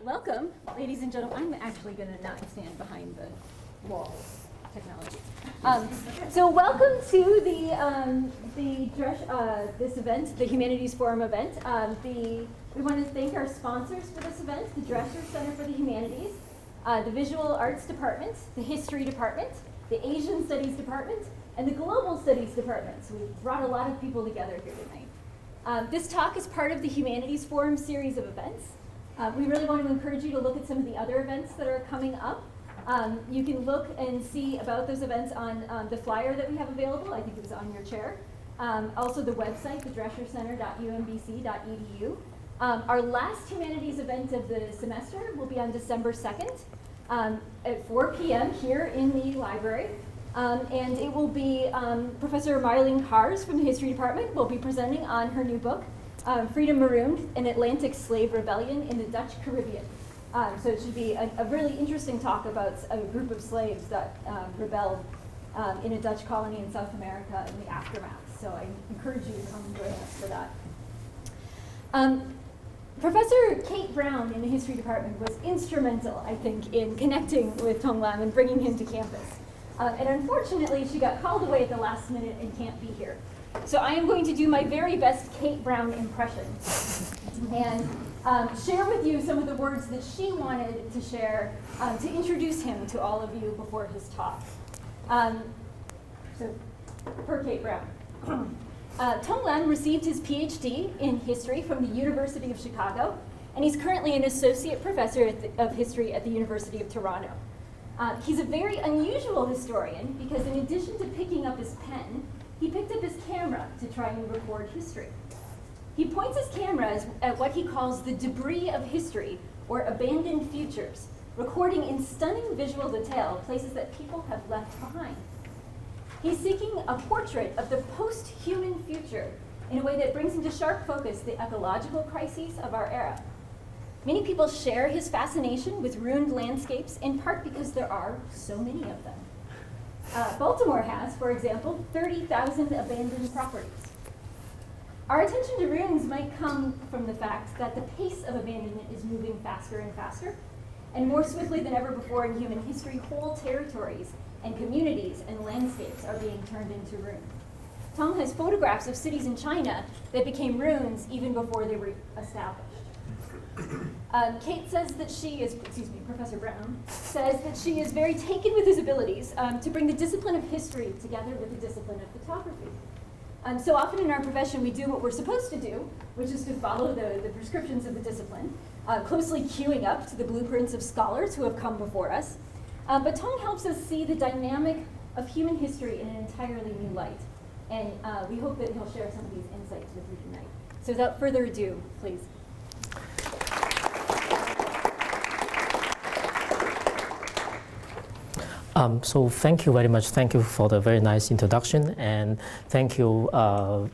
Welcome, ladies and gentlemen. I'm actually going to not stand behind the wall technology. So welcome to this event, the Humanities Forum event. We want to thank our sponsors for this event, the Drescher Center for the Humanities, the Visual Arts Department, the History Department, the Asian Studies Department, and the Global Studies Department. So we've brought a lot of people together here tonight. This talk is part of the Humanities Forum series of events. We really want to encourage you to look at some of the other events that are coming up. You can look and see about those events on the flyer that we have available. I think it was on your chair. Also the website, thedreschercenter.umbc.edu. Our last humanities event of the semester will be on December 2nd at 4 p.m. here in the library. And it will be Professor Marlene Kars from the History Department will be presenting on her new book, Freedom Marooned, an Atlantic Slave Rebellion in the Dutch Caribbean. So it should be a really interesting talk about a group of slaves that rebelled in a Dutch colony in South America in the aftermath. So I encourage you to come and join us for that. Professor Kate Brown in the History Department was instrumental, I think, in connecting with Tong Lam and bringing him to campus. And unfortunately, she got called away at the last minute and can't be here. So I am going to do my very best Kate Brown impression and share with you some of the words that she wanted to share to introduce him to all of you before his talk. So, per Kate Brown. Tong Lam received his PhD in history from the University of Chicago, and he's currently an associate professor of history at the University of Toronto. He's a very unusual historian because in addition to picking up his pen, he picked up his camera to try and record history. He points his camera at what he calls the debris of history, or abandoned futures, recording in stunning visual detail places that people have left behind. He's seeking a portrait of the post-human future in a way that brings into sharp focus the ecological crises of our era. Many people share his fascination with ruined landscapes, in part because there are so many of them. Baltimore has, for example, 30,000 abandoned properties. Our attention to ruins might come from the fact that the pace of abandonment is moving faster and faster, and more swiftly than ever before in human history, whole territories and communities and landscapes are being turned into ruins. Tong has photographs of cities in China that became ruins even before they were established. Kate says that Professor Brown says that she is very taken with his abilities to bring the discipline of history together with the discipline of photography. So often in our profession we do what we're supposed to do, which is to follow the prescriptions of the discipline, closely queuing up to the blueprints of scholars who have come before us. But Tong helps us see the dynamic of human history in an entirely new light. And we hope that he'll share some of these insights with you tonight. So without further ado, please. So thank you very much. Thank you for the very nice introduction, and thank you for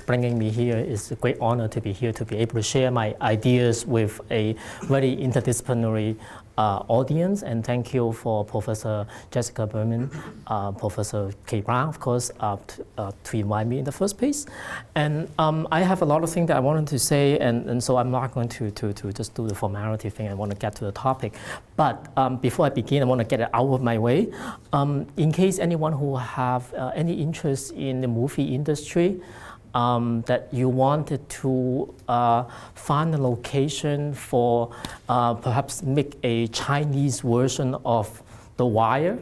bringing me here. It's a great honor to be here, to be able to share my ideas with a very interdisciplinary audience, and thank you for Professor Jessica Berman, Professor Kate Brown, of course, to invite me in the first place. And I have a lot of things that I wanted to say, and so I'm not going to just do the formality thing. I want to get to the topic. But before I begin, I want to get it out of my way. In case anyone who have any interest in the movie industry, that you wanted to find a location for perhaps make a Chinese version of The Wire,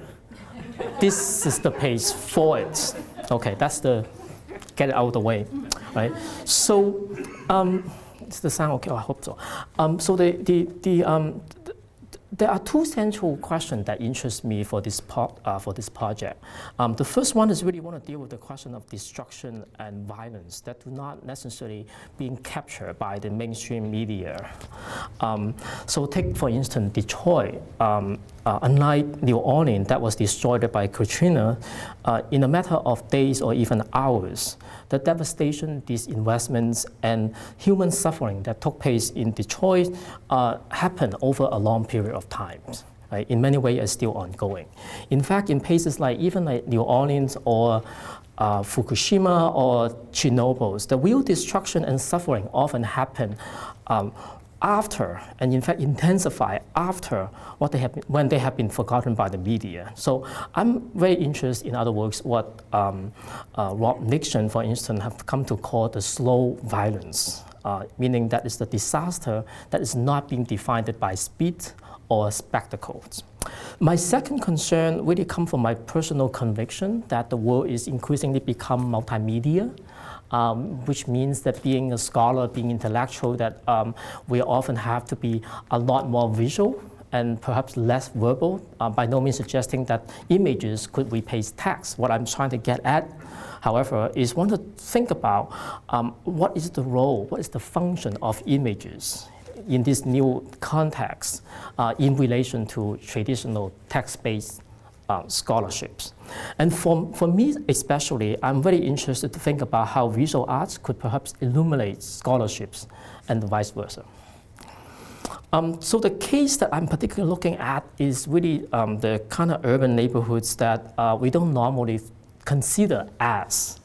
this is the page for it. Okay, that's the, get it out of the way, right? So, is the sound okay? Oh, I hope so. So there are two central questions that interest me for this project. The first one is really want to deal with the question of destruction and violence that do not necessarily being captured by the mainstream media. So take, for instance, Detroit. Unlike New Orleans that was destroyed by Katrina, in a matter of days or even hours, the devastation, disinvestments, and human suffering that took place in Detroit happened over a long period of time. Right? In many ways, it's still ongoing. In fact, in places like even like New Orleans or Fukushima or Chernobyl, the real destruction and suffering often happen after, and in fact intensify after when they have been forgotten by the media. So I'm very interested, in other words, what Rob Nixon, for instance, have come to call the slow violence, meaning that it's the disaster that is not being defined by speed or spectacles. My second concern really comes from my personal conviction that the world is increasingly become multimedia, which means that being a scholar, being intellectual, that we often have to be a lot more visual and perhaps less verbal, by no means suggesting that images could replace text. What I'm trying to get at, however, is want to think about what is the role, what is the function of images in this new context in relation to traditional text-based scholarships. And for me especially, I'm very interested to think about how visual arts could perhaps illuminate scholarships and vice versa. So the case that I'm particularly looking at is really the kind of urban neighborhoods that we don't normally consider as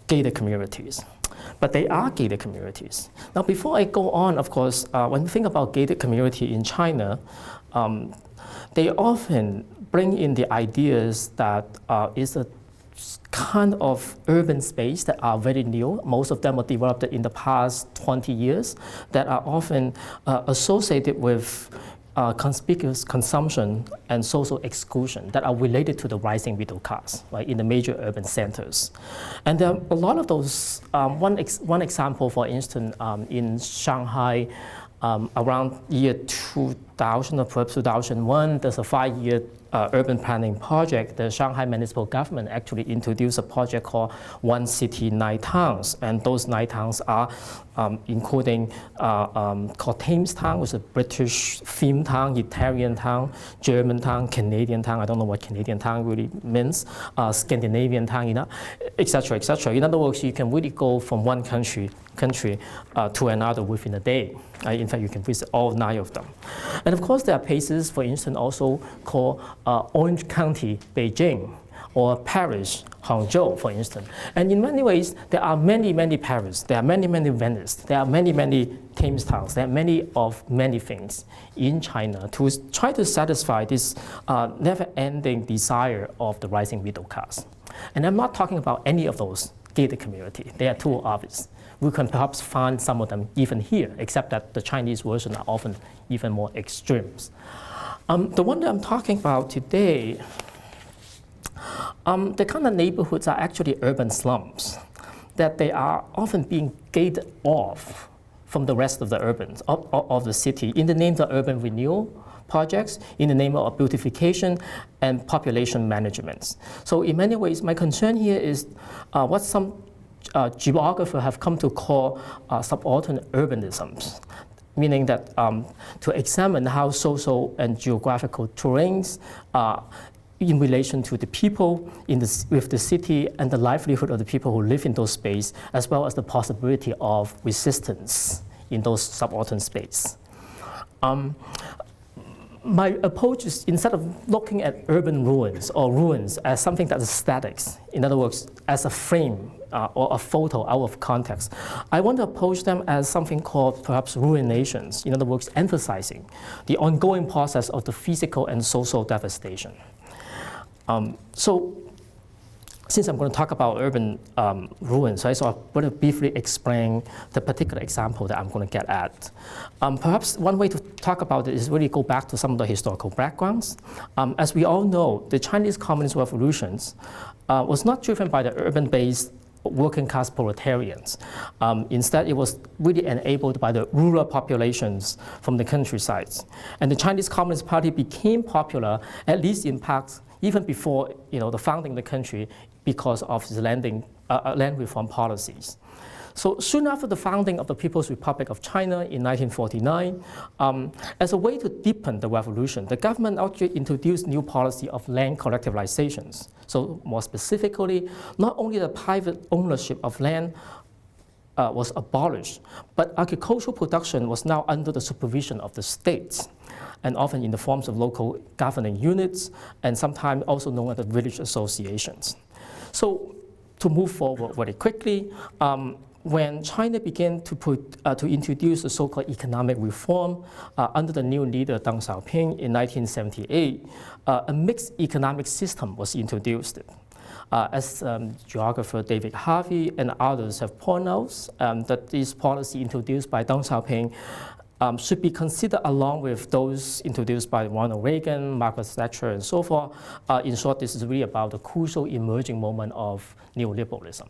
gated communities. But they are gated communities. Now, before I go on, of course, when we think about gated community in China, they often bring in the ideas that is a kind of urban space that are very new. Most of them were developed in the past 20 years that are often associated with conspicuous consumption and social exclusion that are related to the rising middle class, right, in the major urban centers. And there are a lot of those, one example, for instance, in Shanghai, around year 2000 or perhaps 2001, there's a 5-year urban planning project. The Shanghai municipal government actually introduced a project called One City, 9 Towns. And those 9 towns are including called Thames Town, which is a British theme town, Italian town, German town, Canadian town. I don't know what Canadian town really means, Scandinavian town, you know, et cetera, et cetera. In other words, you can really go from one country to another within a day. In fact, you can visit all 9 of them. And of course, there are places, for instance, also called Orange County, Beijing, or Paris, Guangzhou, for instance. And in many ways, there are many, many Paris, there are many, many Venice, there are many, many Thames towns, there are many things in China to try to satisfy this never-ending desire of the rising middle class. And I'm not talking about any of those gated communities. They are too obvious. We can perhaps find some of them even here, except that the Chinese version are often even more extremes. The one that I'm talking about today, the kind of neighborhoods are actually urban slums, that they are often being gated off from the rest of the of the city in the name of urban renewal projects, in the name of beautification and population management. So in many ways, my concern here is what some geographers have come to call subaltern urbanisms, meaning that to examine how social and geographical terrains in relation to the people with the city and the livelihood of the people who live in those spaces, as well as the possibility of resistance in those subaltern spaces. My approach is, instead of looking at urban ruins or ruins as something that is static, in other words, as a frame or a photo out of context, I want to approach them as something called perhaps ruinations, in other words, emphasizing the ongoing process of the physical and social devastation. So, since I'm going to talk about urban ruins, right, so I'm going to briefly explain the particular example that I'm going to get at. Perhaps one way to talk about it is really go back to some of the historical backgrounds. As we all know, the Chinese Communist revolutions was not driven by the urban-based working class proletarians. Instead, it was really enabled by the rural populations from the countrysides. And the Chinese Communist Party became popular, at least in part, even before the founding of the country, because of the land reform policies. So soon after the founding of the People's Republic of China in 1949, as a way to deepen the revolution, the government actually introduced new policy of land collectivizations. So more specifically, not only the private ownership of land was abolished, but agricultural production was now under the supervision of the states, and often in the forms of local governing units, and sometimes also known as the village associations. So to move forward very quickly, when China began to introduce the so-called economic reform under the new leader Deng Xiaoping in 1978, a mixed economic system was introduced. As geographer David Harvey and others have pointed out, that this policy introduced by Deng Xiaoping should be considered along with those introduced by Ronald Reagan, Margaret Thatcher, and so forth. In short, this is really about the crucial emerging moment of neoliberalism.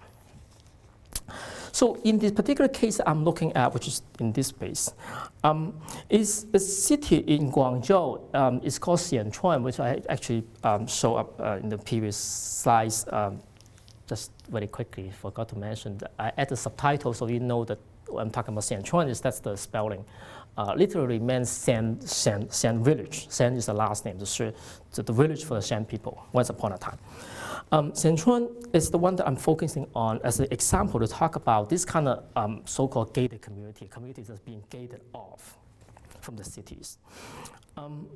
So in this particular case I'm looking at, which is in this space, is a city in Guangzhou. It's called Xiantun, which I actually show up in the previous slides. Just very quickly, forgot to mention that I added subtitles so you know that what I'm talking about Xiantun that's the spelling. Literally means Shan village. Shan is the last name, the village for the Shan people, once upon a time. Xiantun is the one that I'm focusing on as an example to talk about this kind of so-called gated communities that's being gated off from the cities. And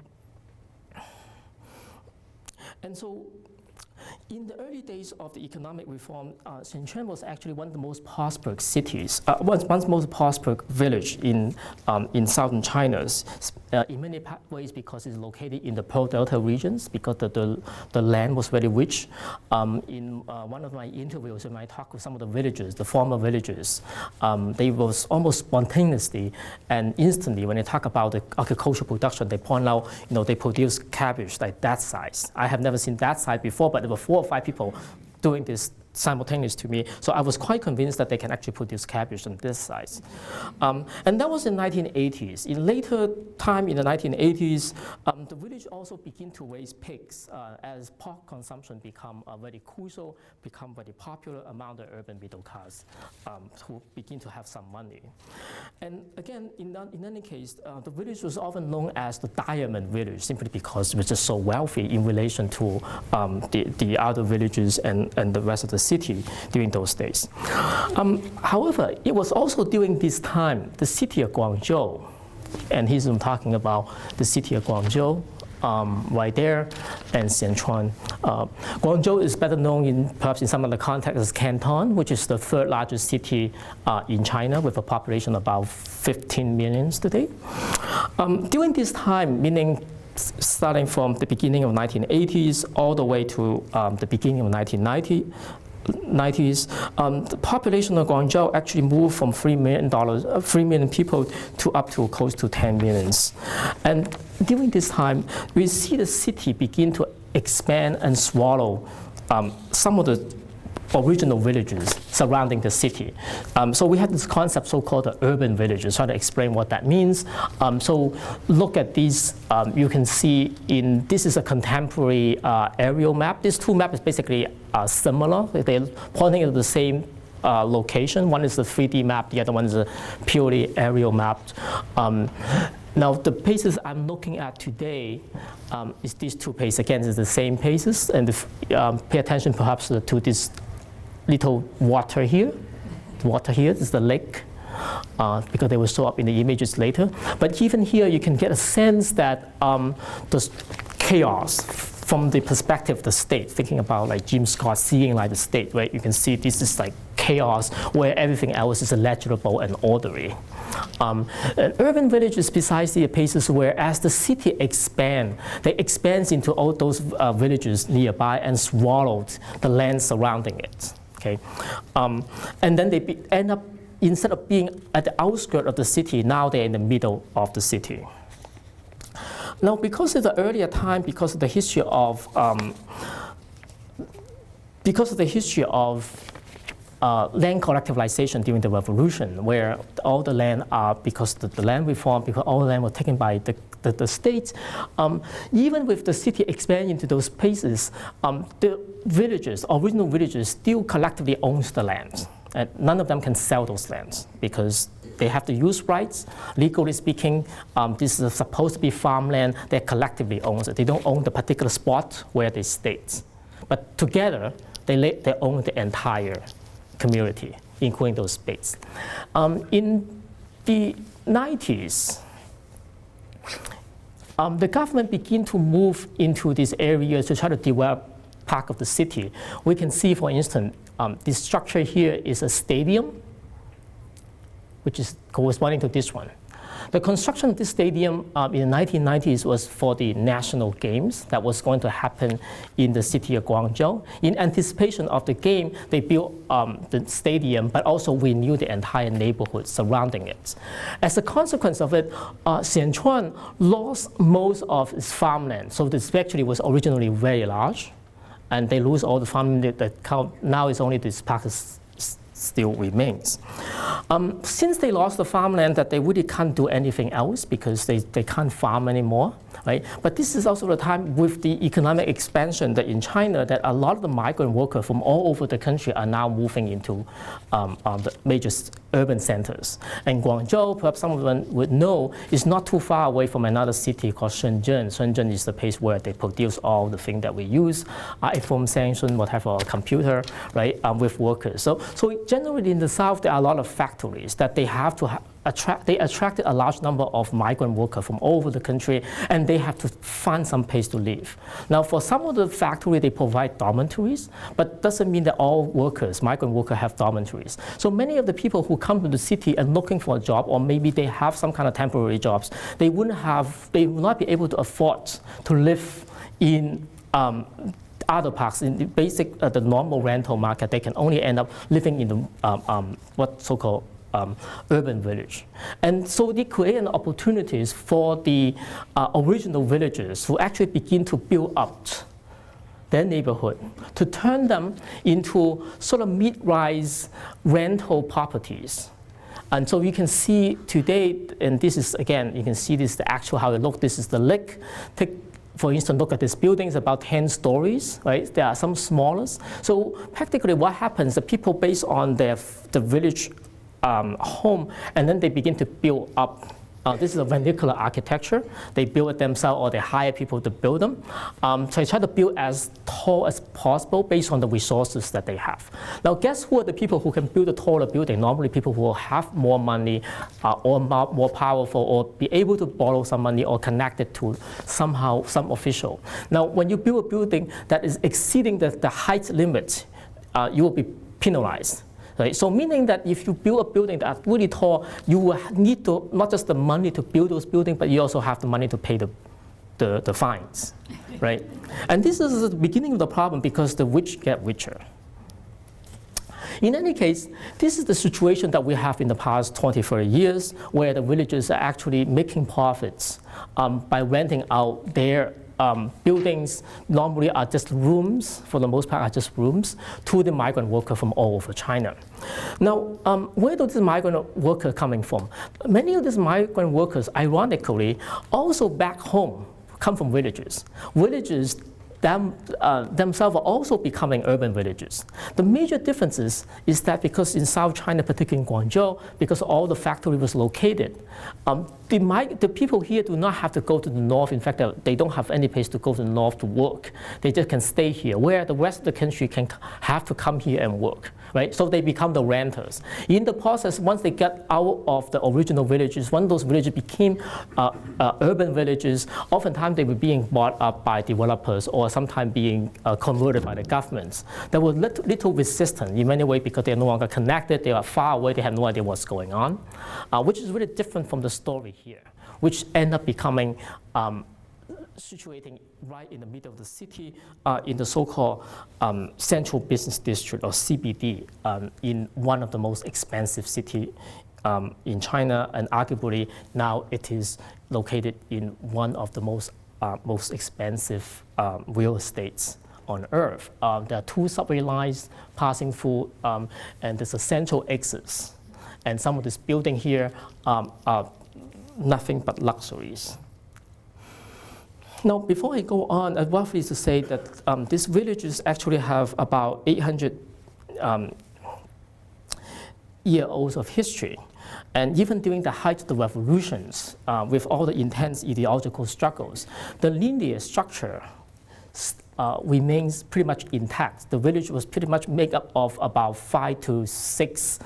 so in the early days of the economic reform, Xiantun was actually one of the most prosperous cities, one of the most prosperous village in southern China, in many ways because it's located in the Pearl Delta regions, because the land was very rich. In one of my interviews, when I talked with some of the villagers, the former villagers, they was almost spontaneously and instantly, when they talk about the agricultural production, they point out, they produce cabbage like that size. I have never seen that size before, but there were 4 or 5 people doing this simultaneous to me. So I was quite convinced that they can actually produce cabbage on this size. And that was in 1980s. In later time in the 1980s, the village also began to raise pigs as pork consumption become very crucial, become very popular among the urban middle class who begin to have some money. And again, in any case, the village was often known as the diamond village simply because it was just so wealthy in relation to the other villages and the rest of the city during those days. However, it was also during this time, the city of Guangzhou, and here's I'm talking about the city of Guangzhou, right there, and Xiantun. Guangzhou is better known perhaps in some other contexts as Canton, which is the 3rd largest city in China with a population of about 15 million today. During this time, meaning starting from the beginning of 1980s all the way to the beginning of 1990s, the population of Guangzhou actually moved from 3 million people to up to close to 10 million. And during this time, we see the city begin to expand and swallow some of the original villages surrounding the city. So we had this concept so-called the urban villages, trying to explain what that means. So look at these, you can see this is a contemporary aerial map. These 2 maps is basically similar. They're pointing at the same location. One is the 3D map, the other one is a purely aerial map. Now, the places I'm looking at today is these 2 places. Again, it's the same places, and pay attention perhaps to this little water here. The water here is the lake, because they will show up in the images later. But even here, you can get a sense that the chaos from the perspective of the state, thinking about like Jim Scott seeing like the state, right? You can see this is like chaos where everything else is legible and orderly. And urban villages precisely the places where as the city expands, they expand into all those villages nearby and swallowed the land surrounding it. Okay, and then they end up, instead of being at the outskirts of the city, now they're in the middle of the city. Now, because of the earlier time, because of the history of land collectivization during the revolution, where all the land because the land reform, because all the land was taken by the state, even with the city expanding into those places, the villages, original villages, still collectively owns the land. And none of them can sell those lands because they have the use rights. Legally speaking, this is supposed to be farmland. They collectively own it. They don't own the particular spot where they stay. But together, they own the entire community, including those spaces. In the 90s, the government began to move into these areas to try to develop part of the city. We can see, for instance, this structure here is a stadium, which is corresponding to this one. The construction of this stadium in the 1990s was for the national games that was going to happen in the city of Guangzhou. In anticipation of the game, they built the stadium, but also renewed the entire neighborhood surrounding it. As a consequence of it, Xiantun lost most of its farmland. So this actually was originally very large, and they lose all the farmland that now is only this park still remains. Since they lost the farmland, that they really can't do anything else because they can't farm anymore, right? But this is also the time with the economic expansion that in China that a lot of the migrant workers from all over the country are now moving into the major urban centers. And Guangzhou, perhaps some of them would know, is not too far away from another city called Shenzhen. Shenzhen is the place where they produce all the things that we use, iPhone, Samsung, whatever, computer, right, with workers. So generally in the South, there are a lot of factories that they have to they attracted a large number of migrant workers from all over the country, and they have to find some place to live. Now, for some of the factories, they provide dormitories, but doesn't mean that all workers, migrant workers, have dormitories. So many of the people who come to the city and looking for a job, or maybe they have some kind of temporary jobs, they will not be able to afford to live in other parks. In the basic, the normal rental market, they can only end up living in the what so-called urban village. And so they create opportunities for the original villagers who actually begin to build up their neighborhood, to turn them into sort of mid-rise rental properties. And so you can see today, and this is, again, you can see this, the actual how it looks. This is the lake. For instance, look at this building, it's about 10 stories, right? There are some smaller. So practically what happens, the people based on the village home, and then they begin to build up. This is a vernacular architecture. They build it themselves, or they hire people to build them. So they try to build as tall as possible based on the resources that they have. Now, guess who are the people who can build a taller building? Normally, people who will have more money, or more powerful, or be able to borrow some money, or connected to somehow some official. Now, when you build a building that is exceeding the height limit, you will be penalized. Right? So meaning that if you build a building that's really tall, you will need to, not just the money to build those buildings, but you also have the money to pay the fines, right? And this is the beginning of the problem because the rich get richer. In any case, this is the situation that we have in the past 20, 30 years, where the villagers are actually making profits by renting out their buildings. Normally are just rooms, for the most part are just rooms, to the migrant worker from all over China. Now, where do these migrant workers coming from? Many of these migrant workers, ironically, also back home come from villages. Villages themselves are also becoming urban villages. The major difference is that because in South China, particularly in Guangzhou, because all the factory was located, the people here do not have to go to the north. In fact, they don't have any place to go to the north to work. They just can stay here, where the rest of the country can have to come here and work, right? So they become the renters. In the process, once they get out of the original villages, when those villages became urban villages, oftentimes they were being bought up by developers or sometimes being converted by the governments. There was little resistance in many ways because they're no longer connected, they are far away, they have no idea what's going on, which is really different from the story here, which end up becoming situating right in the middle of the city in the so-called Central Business District, or CBD, in one of the most expensive cities in China, and arguably now it is located in one of the most expensive real estates on Earth. There are 2 subway lines passing through, and there's a central exit. And some of this building here are nothing but luxuries. Now, before I go on, I'd roughly to say that these villages actually have about 800 years of history. And even during the height of the revolutions, with all the intense ideological struggles, the linear structure remains pretty much intact. The village was pretty much made up of about 5 to 6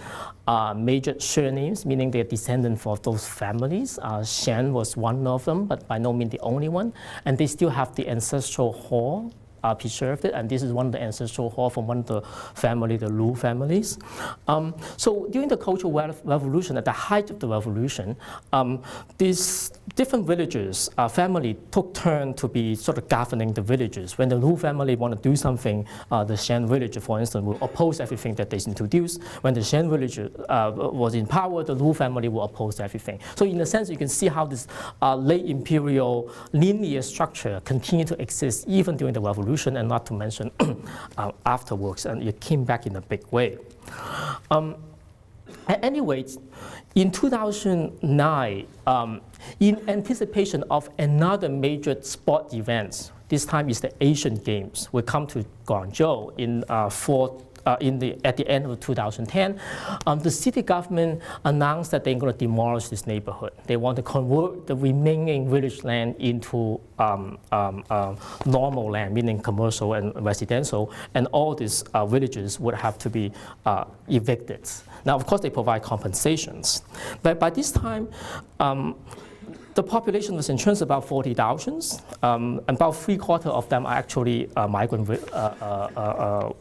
major surnames, meaning they're descendants of those families. Shen was one of them, but by no means the only one. And they still have the ancestral hall preserved it, and this is one of the ancestral hall from one of the family, the Lu families. So during the Cultural Revolution, at the height of the revolution, these different villages, family took turn to be sort of governing the villages. When the Lu family want to do something, the Shan village, for instance, will oppose everything that they introduced. When the Shan village was in power, the Lu family will oppose everything. So in a sense, you can see how this late imperial linear structure continued to exist even during the revolution, and not to mention afterwards, and it came back in a big way. At any rate, in 2009, in anticipation of another major sport event, this time is the Asian Games, will come to Guangzhou at the end of 2010, the city government announced that they're going to demolish this neighborhood. They want to convert the remaining village land into normal land, meaning commercial and residential, and all these villages would have to be evicted. Now, of course, they provide compensations. But by this time, the population was in terms about 40,000. About 3/4 of them are actually migrant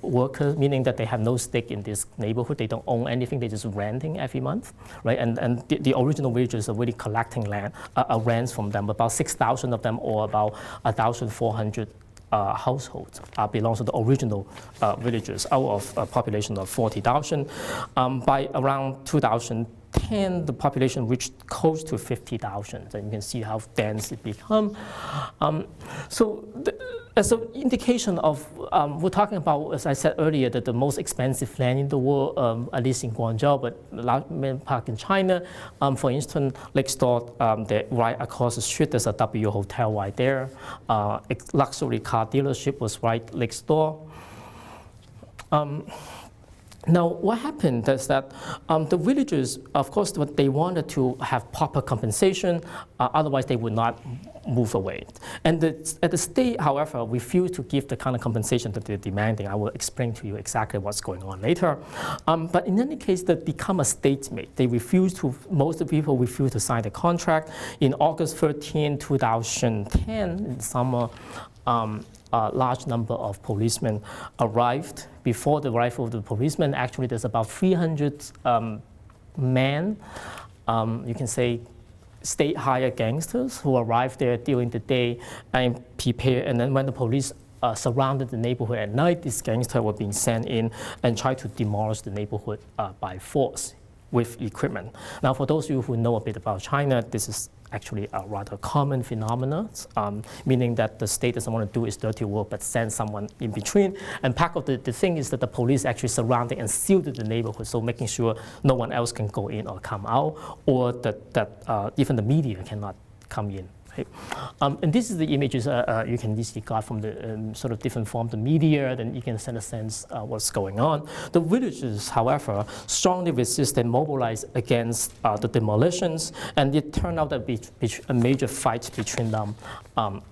workers, meaning that they have no stake in this neighborhood. They don't own anything. They're just renting every month, right? And the original villagers are really collecting land, rents from them. About 6,000 of them, or about 1,400 households belongs to the original villagers out of a population of 40,000. By around 2010, the population reached close to 50,000, and you can see how dense it become. As an indication of, we're talking about, as I said earlier, that the most expensive land in the world, at least in Guangzhou, but large park in China. For instance, next door, right across the street, there's a W hotel right there. Luxury car dealership was right next door. Now, what happened is that the villagers, of course, they wanted to have proper compensation, otherwise they would not move away. And the state, however, refused to give the kind of compensation that they're demanding. I will explain to you exactly what's going on later. But in any case, they become a stalemate. Most of the people refused to sign the contract. In August 13, 2010, in summer, a large number of policemen arrived. Before the arrival of the policemen, actually there's about 300 men, you can say state hired gangsters, who arrived there during the day and prepared. And then when the police surrounded the neighborhood at night, these gangsters were being sent in and tried to demolish the neighborhood by force with equipment. Now, for those of you who know a bit about China, this is actually a rather common phenomenon, meaning that the state doesn't want to do its dirty work but send someone in between. And part of the thing is that the police actually surrounded and sealed the neighborhood, so making sure no one else can go in or come out, or that even the media cannot come in. Right? And this is the images you can easily got from the sort of different forms of media, then you can send a sense what's going on. The villagers, however, strongly resist and mobilize against the demolitions, and it turned out to be a major fight between them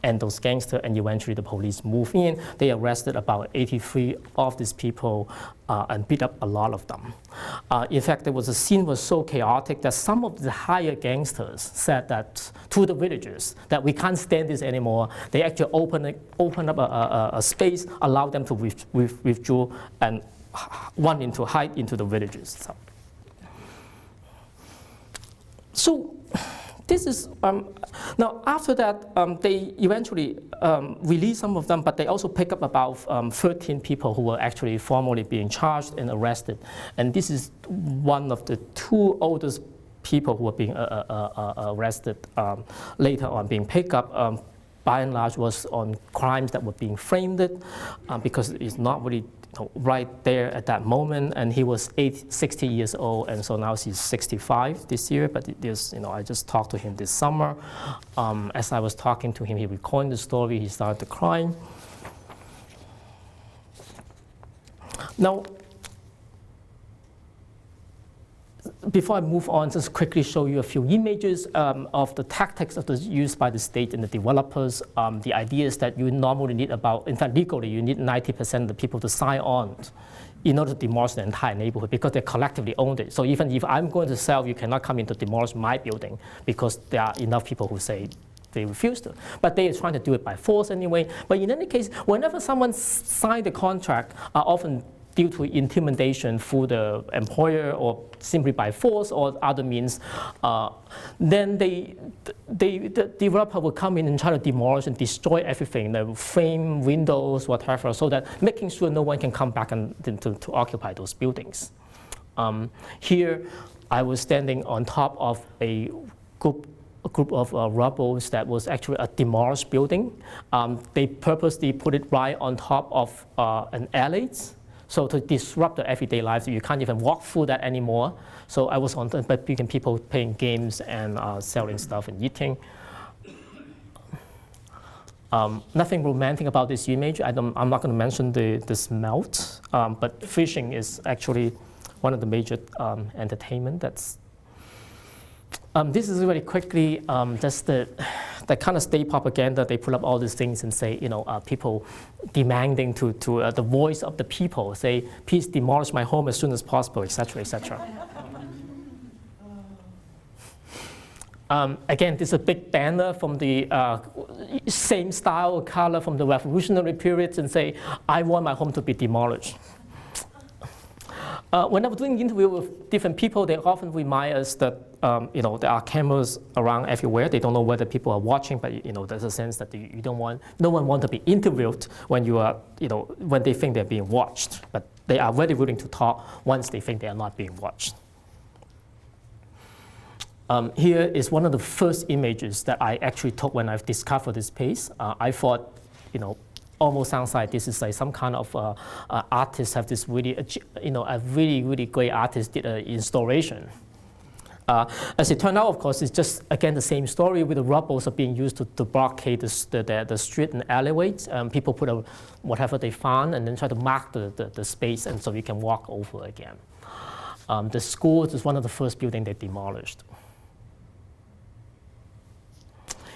and those gangsters, and eventually the police moved in. They arrested about 83 of these people and beat up a lot of them. In fact, there was a scene was so chaotic that some of the higher gangsters said that to the villagers that we can't stand this anymore. They actually open up a space, allow them to withdraw and hide into the villages. So this is, now after that, they eventually released some of them, but they also pick up about 13 people who were actually formally being charged and arrested. And this is one of the two oldest people who were being arrested later on being picked up. By and large was on crimes that were being framed because it's not really right there at that moment, and he was 60 years old, and so now he's 65 this year. But I just talked to him this summer. As I was talking to him, he recalled the story. He started to cry. Now, before I move on, just quickly show you a few images of the tactics used by the state and the developers. The idea is that you normally need in fact legally, you need 90% of the people to sign on in order to demolish the entire neighborhood because they collectively owned it. So even if I'm going to sell, you cannot come in to demolish my building because there are enough people who say they refuse to. But they are trying to do it by force anyway. But in any case, whenever someone signs the contract, often due to intimidation through the employer or simply by force or other means, then the developer will come in and try to demolish and destroy everything, the frame, windows, whatever, so that making sure no one can come back and to occupy those buildings. Here, I was standing on top of a group of rubbles that was actually a demolished building. They purposely put it right on top of an alley. So to disrupt the everyday life, you can't even walk through that anymore. So I was on the but people playing games and selling stuff and eating. Nothing romantic about this image. I'm not going to mention the smelt, but fishing is actually one of the major entertainment. This is really quickly just the kind of state propaganda. They put up all these things and say, people demanding to the voice of the people, say, please demolish my home as soon as possible, etc., etc. Again, this is a big banner from the same style or color from the revolutionary periods and say, I want my home to be demolished. When I'm doing interview with different people, they often remind us that there are cameras around everywhere. They don't know whether people are watching, but there's a sense that no one wants to be interviewed when you are, when they think they're being watched. But they are very willing to talk once they think they are not being watched. Here is one of the first images that I actually took when I discovered this place. I thought, almost sounds like this is like some kind of artist have this really, a really great artist did an installation. As it turned out, of course, it's just, again, the same story with the rubbles are being used to blockade the street and alleyways. People put whatever they found and then try to mark the space, and so you can walk over again. The school is one of the first buildings they demolished.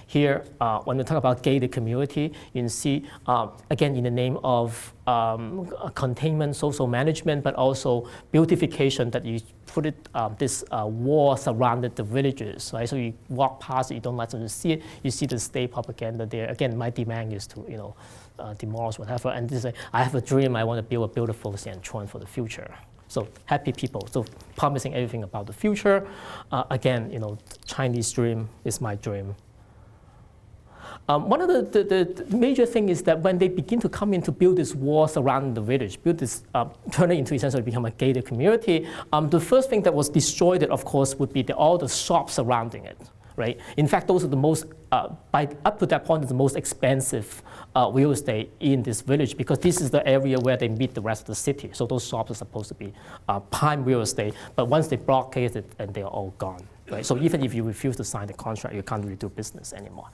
Here, when we talk about gated community, you can see, again, in the name of containment, social management, but also beautification, that you put it, this wall surrounded the villages, right? So you walk past it, you don't like to see it, you see the state propaganda there. Again, my demand is to, demolish whatever, and this is I have a dream, I want to build a beautiful Xiantun for the future. So happy people, so promising everything about the future. Again, Chinese dream is my dream. One of the major thing is that when they begin to come in to build this walls around the village, turn it into essentially become a gated community, the first thing that was destroyed, of course, would be all the shops surrounding it, right? In fact, those are the most, up to that point, the most expensive real estate in this village, because this is the area where they meet the rest of the city. So those shops are supposed to be prime real estate, but once they blockade it, and they are all gone, right? So even if you refuse to sign the contract, you can't really do business anymore.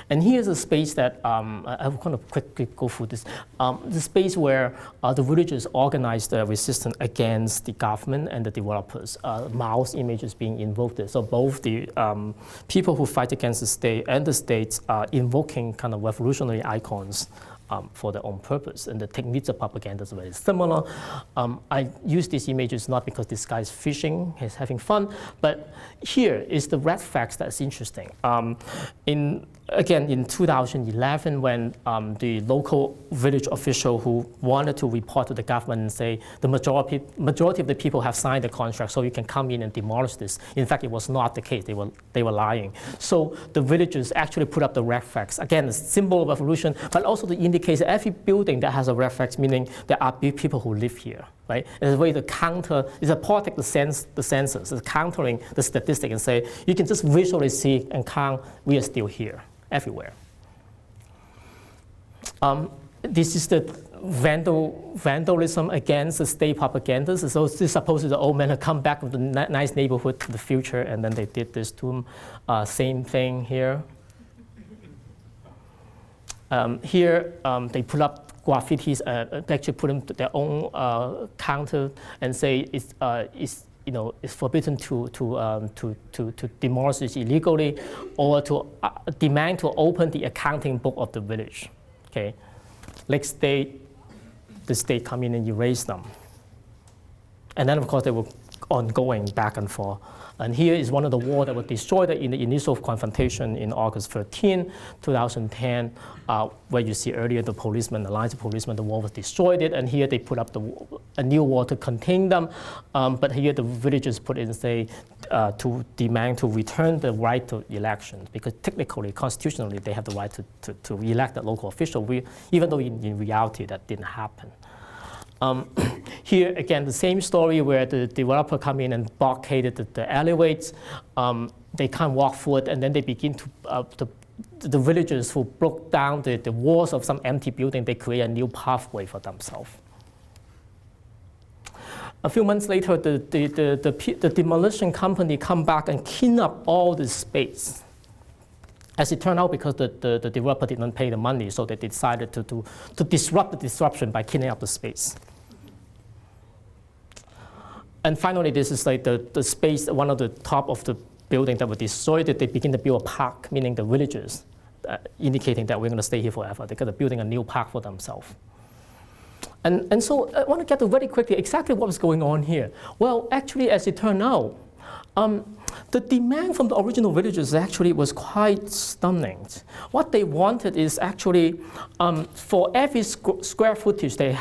And here's a space that I will kind of quickly go through this. The space where the villagers organized the resistance against the government and the developers. Mao's image is being invoked there. So both the people who fight against the state and the states are invoking kind of revolutionary icons for their own purpose. And the techniques of propaganda is very similar. I use these images not because this guy is fishing, he's having fun, but here is the red flags that's interesting. Again, in 2011, when the local village official who wanted to report to the government and say the majority of the people have signed the contract, so you can come in and demolish this. In fact, it was not the case. They were lying. So the villagers actually put up the red flags. Again, a symbol of revolution, but also to indicate that every building that has a red flags, meaning there are people who live here, right? It's a way to counter, it's a politics, the census, it's countering the statistic and say, you can just visually see and count, we are still here. Everywhere. This is the vandalism against the state propaganda. So this is supposed the old men have come back with a nice neighborhood to the future, and then they did this to them. Same thing here. Here they put up graffitis, actually put them to their own counter and say it's forbidden to demolish this illegally, or to demand to open the accounting book of the village. Okay, next day, the state come in and erase them, and then of course they will ongoing back and forth. And here is one of the walls that was destroyed in the initial confrontation in August 13, 2010, where you see earlier the policemen, the lines of policemen, the wall was destroyed, and here they put up a new wall to contain them. But here the villagers put in, say, to demand to return the right to elections, because technically, constitutionally, they have the right to elect a local official, even though in reality that didn't happen. Here again, the same story where the developer come in and blockaded the alleyways. They can't walk forward, and then they begin the villagers who broke down the walls of some empty building, they create a new pathway for themselves. A few months later, the demolition company come back and clean up all the space. As it turned out, because the developer didn't pay the money, so they decided to disrupt the disruption by cleaning up the space. And finally, this is like the space, one of the top of the building that was destroyed, they begin to build a park, meaning the villagers, indicating that we're going to stay here forever. They're building a new park for themselves. And so I want to get to very quickly exactly what was going on here. Well, actually, as it turned out, the demand from the original villagers actually was quite stunning. What they wanted is actually, for every square footage they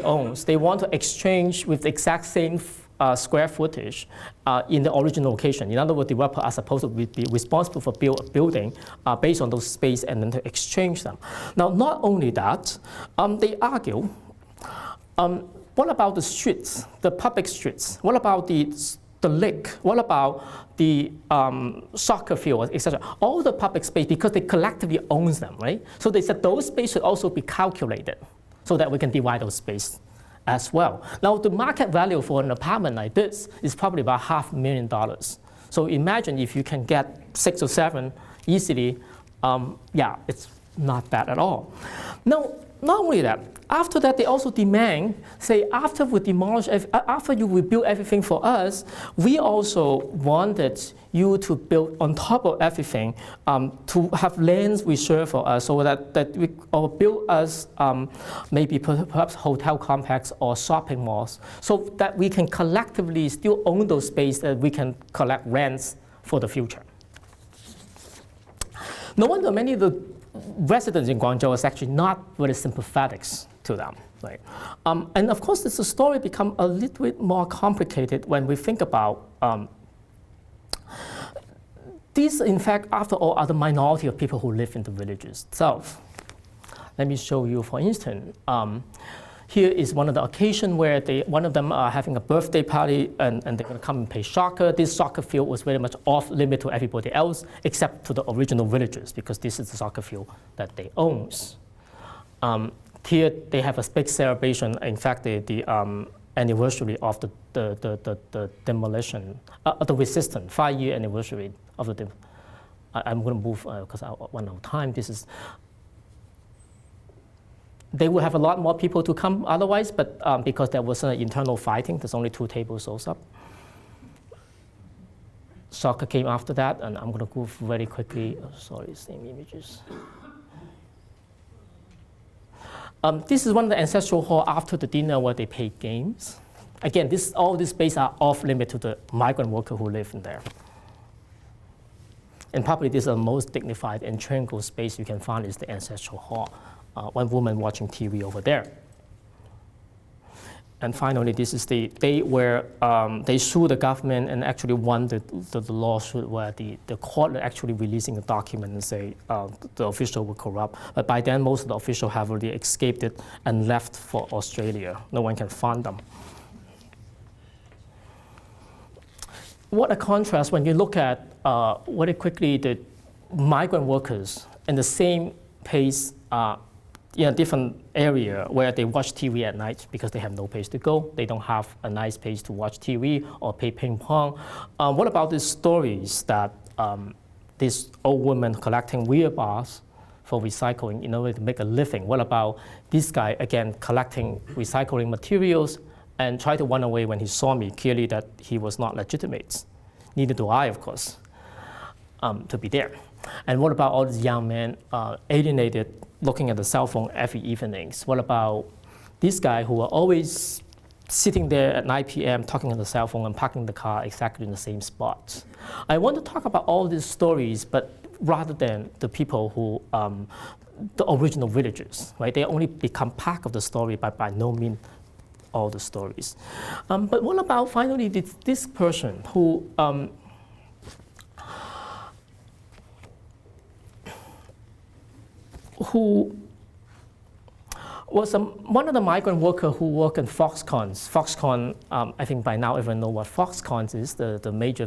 own, they want to exchange with the exact same square footage in the original location. In other words, developers are supposed to be responsible for building based on those space and then to exchange them. Now, not only that, they argue, what about the streets, the public streets? What about the lake? What about the soccer field, etc.? All the public space, because they collectively own them, right? So they said those spaces should also be calculated so that we can divide those space as well. Now, the market value for an apartment like this is probably about $500,000. So imagine if you can get 6 or 7 easily, yeah, it's not bad at all. Now, not only that, after that, they also demand, say, after we demolish, after you rebuild everything for us, we also wanted you to build on top of everything, to have lands reserved for us, so that we or build us maybe perhaps hotel complex or shopping malls, so that we can collectively still own those spaces that we can collect rents for the future. No wonder many of the residents in Guangzhou is actually not very sympathetic to them. Right? And of course, the story becomes a little bit more complicated when we think about these, in fact, after all, are the minority of people who live in the villages itself. Let me show you, for instance, here is one of the occasions where one of them are having a birthday party and they're going to come and play soccer. This soccer field was very much off limit to everybody else except to the original villagers, because this is the soccer field that they own. Here they have a big celebration. In fact, the anniversary of the demolition, the resistance, 5-year anniversary of the. I'm going to move because I run out of time. This is. They would have a lot more people to come otherwise, but because there was an internal fighting, there's only 2 tables also up. Soccer came after that, and I'm going to go very quickly. Oh, sorry, same images. This is one of the ancestral hall after the dinner where they play games. Again, all these spaces are off limit to the migrant worker who live in there. And probably this is the most dignified and tranquil space you can find is the ancestral hall. One woman watching TV over there. And finally, this is the day where they sued the government and actually won the lawsuit where the court actually releasing a document and say the official were corrupt. But by then, most of the officials have already escaped it and left for Australia. No one can find them. What a contrast when you look at very quickly the migrant workers in the same place in a different area where they watch TV at night because they have no place to go. They don't have a nice place to watch TV or play ping pong. What about these stories that this old woman collecting wheelbars for recycling in order to make a living? What about this guy, again, collecting recycling materials and try to run away when he saw me, clearly that he was not legitimate. Neither do I, of course, to be there. And what about all these young men alienated, looking at the cell phone every evening? What about this guy who are always sitting there at 9 p.m. talking on the cell phone and parking the car exactly in the same spot. I want to talk about all these stories, but rather than the people who, the original villagers, right? They only become part of the story, but by no means all the stories. But what about finally this person who was one of the migrant workers who worked in Foxcons. Foxconn, I think by now everyone knows what Foxconn is, the major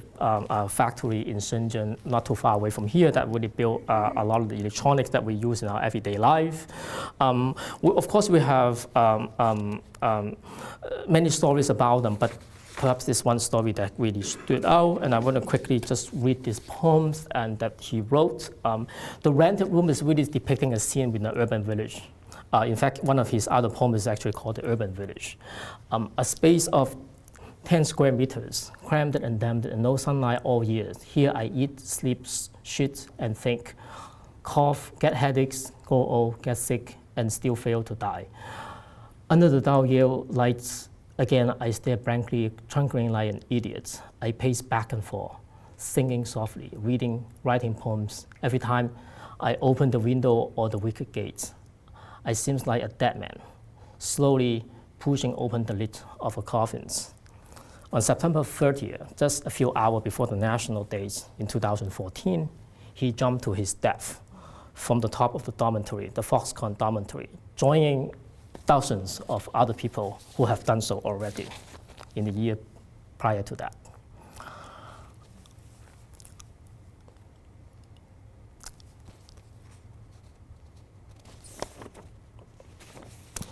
factory in Shenzhen, not too far away from here, that really built a lot of the electronics that we use in our everyday life. Of course, we have many stories about them, but perhaps this one story that really stood out, and I want to quickly just read these poems and that he wrote. The rented room is really depicting a scene with an urban village. In fact, one of his other poems is actually called The Urban Village. A space of 10 square meters, crammed and dammed and no sunlight all year. Here I eat, sleep, shit, and think. Cough, get headaches, go old, get sick, and still fail to die. Under the dull yellow lights, again, I stare blankly, chuckling like an idiot. I pace back and forth, singing softly, reading, writing poems. Every time I open the window or the wicket gates, I seem like a dead man, slowly pushing open the lid of a coffin. On September 30th, just a few hours before the national days in 2014, he jumped to his death from the top of the dormitory, the Foxconn dormitory, joining thousands of other people who have done so already in the year prior to that.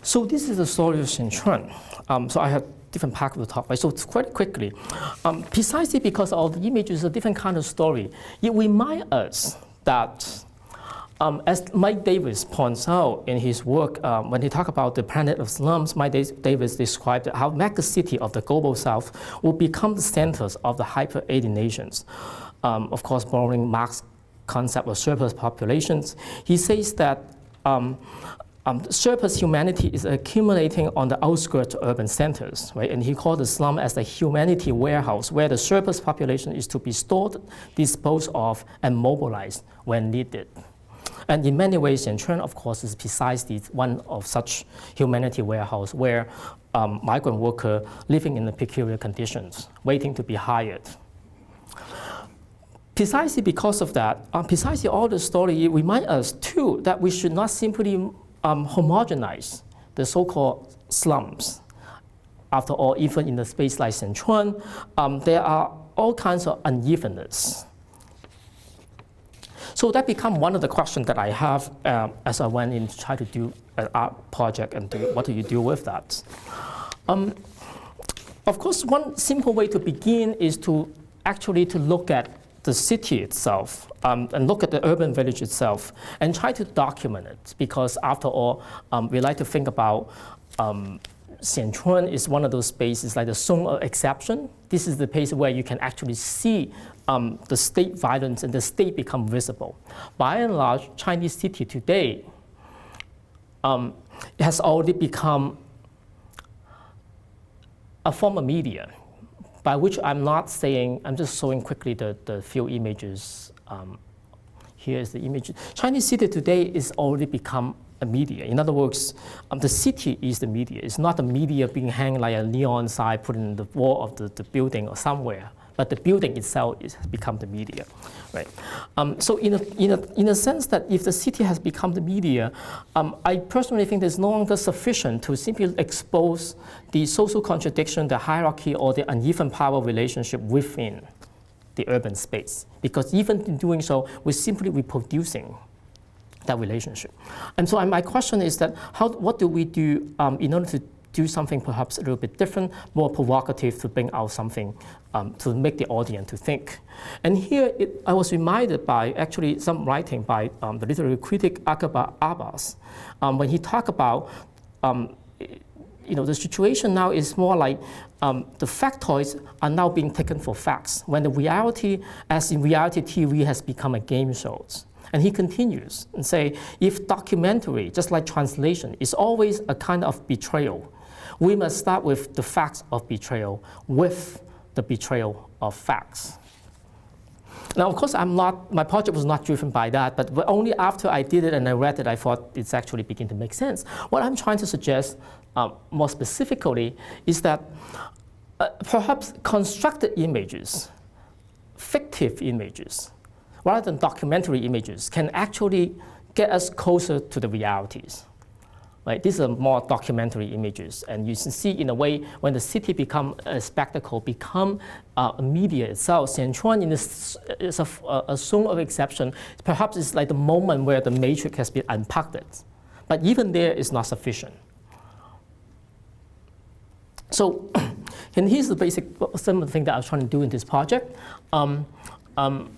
So this is the story of Xiantun. So I have different parts of the talk, right? So quite quickly, precisely because all the images are a different kind of story, it reminds us that, as Mike Davis points out in his work, when he talks about the planet of slums, Mike Davis described how mega city of the global south will become the centers of the hyper-alienations. Of course, borrowing Marx's concept of surplus populations, he says that surplus humanity is accumulating on the outskirts of urban centers, right? And he called the slum as the humanity warehouse, where the surplus population is to be stored, disposed of, and mobilized when needed. And in many ways, Xiantun, of course, is precisely one of such humanity warehouse where migrant workers living in the peculiar conditions, waiting to be hired. Precisely because of that, precisely all the story remind us too that we should not simply homogenize the so-called slums. After all, even in the space like Xiantun, there are all kinds of unevenness. So that became one of the questions that I have as I went in to try to do an art project and what do you do with that? Of course, one simple way to begin is to actually to look at the city itself and look at the urban village itself and try to document it, because after all, we like to think about Xiantun is one of those spaces like the zone of exception. This is the place where you can actually see the state violence and the state become visible. By and large, Chinese city today has already become a form of media, by which I'm not saying, I'm just showing quickly the few images. Here is the image. Chinese city today is already become a media. In other words, the city is the media. It's not the media being hanged like a neon sign put in the wall of the building or somewhere, but the building itself has become the media, right? So in a sense that if the city has become the media, I personally think it's no longer sufficient to simply expose the social contradiction, the hierarchy, or the uneven power relationship within the urban space. Because even in doing so, we're simply reproducing that relationship. And so my question is that what do we do in order to do something perhaps a little bit different, more provocative, to bring out something to make the audience to think. And here I was reminded by actually some writing by the literary critic Akbar Abbas, when he talked about the situation now is more like the factoids are now being taken for facts, when the reality, as in reality TV, has become a game show. And he continues and say, if documentary, just like translation, is always a kind of betrayal, we must start with the facts of betrayal, with the betrayal of facts. Now, of course, my project was not driven by that, but only after I did it and I read it, I thought it's actually beginning to make sense. What I'm trying to suggest more specifically is that perhaps constructed images, fictive images, rather than documentary images, can actually get us closer to the realities. Right? These are more documentary images, and you can see in a way when the city become a spectacle, become a media itself. Xiantun is a zone of exception. Perhaps it's like the moment where the matrix has been unpacked, but even there is not sufficient. So, and here's the basic some of the things that I was trying to do in this project.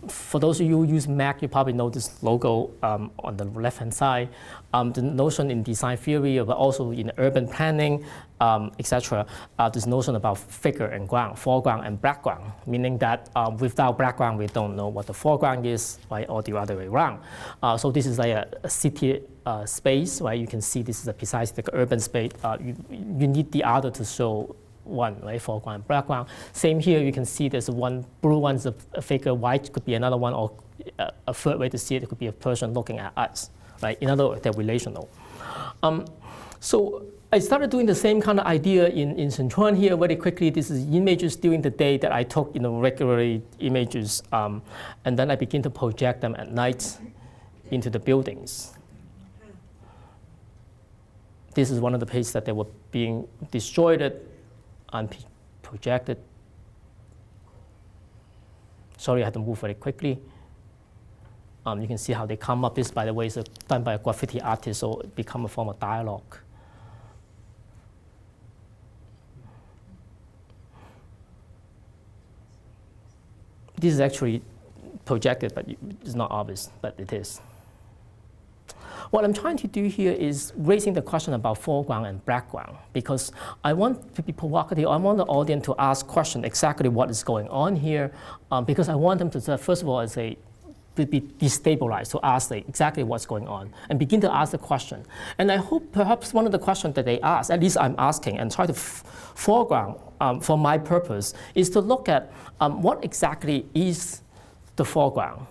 For those of you who use Mac, you probably know this logo on the left-hand side. The notion in design theory, but also in urban planning, etc. This notion about figure and ground, foreground and background, meaning that without background, we don't know what the foreground is, right, or the other way around. So this is like a city space, right? You can see this is a precisely like urban space. You need the other to show one, right, foreground and background. Same here, you can see there's one blue one's a figure, white could be another one, or a third way to see it could be a person looking at us, right? In other words, they're relational. So I started doing the same kind of idea in Xiantun here very quickly. This is images during the day that I took, regularly images, and then I begin to project them at night into the buildings. This is one of the places that they were being destroyed and projected. Sorry, I had to move very quickly. You can see how they come up. This, by the way, is done by a graffiti artist, so it becomes a form of dialogue. This is actually projected, but it's not obvious, but it is. What I'm trying to do here is raising the question about foreground and background, because I want to be provocative. I want the audience to ask questions exactly what is going on here, because I want them to, first of all, be destabilized, to ask exactly what's going on and begin to ask the question. And I hope perhaps one of the questions that they ask, at least I'm asking, and try to foreground for my purpose, is to look at what exactly is the foreground.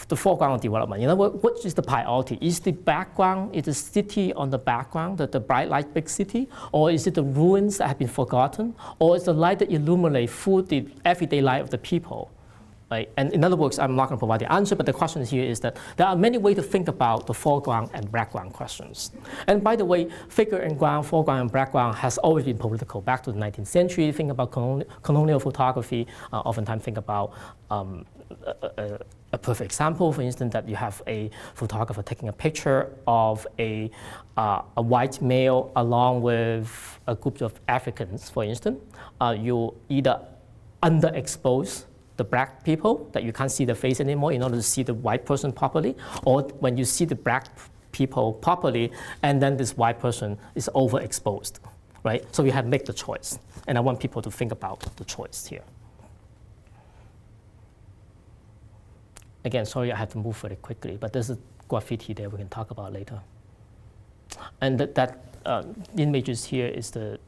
The foreground of development. What is the priority? Is the background, is the city on the background, the bright light big city? Or is it the ruins that have been forgotten? Or is the light that illuminates through the everyday life of the people? Right? And in other words, I'm not going to provide the answer, but the question here is that there are many ways to think about the foreground and background questions. And by the way, figure and ground, foreground and background has always been political. Back to the 19th century, think about colonial photography, oftentimes think about a perfect example, for instance, that you have a photographer taking a picture of a white male along with a group of Africans, for instance. You either underexpose the black people, that you can't see the face anymore in order to see the white person properly, or when you see the black people properly, and then this white person is overexposed, right? So you have to make the choice. And I want people to think about the choice here. Again, sorry I had to move very quickly, but there's a graffiti there we can talk about later. And that images here is the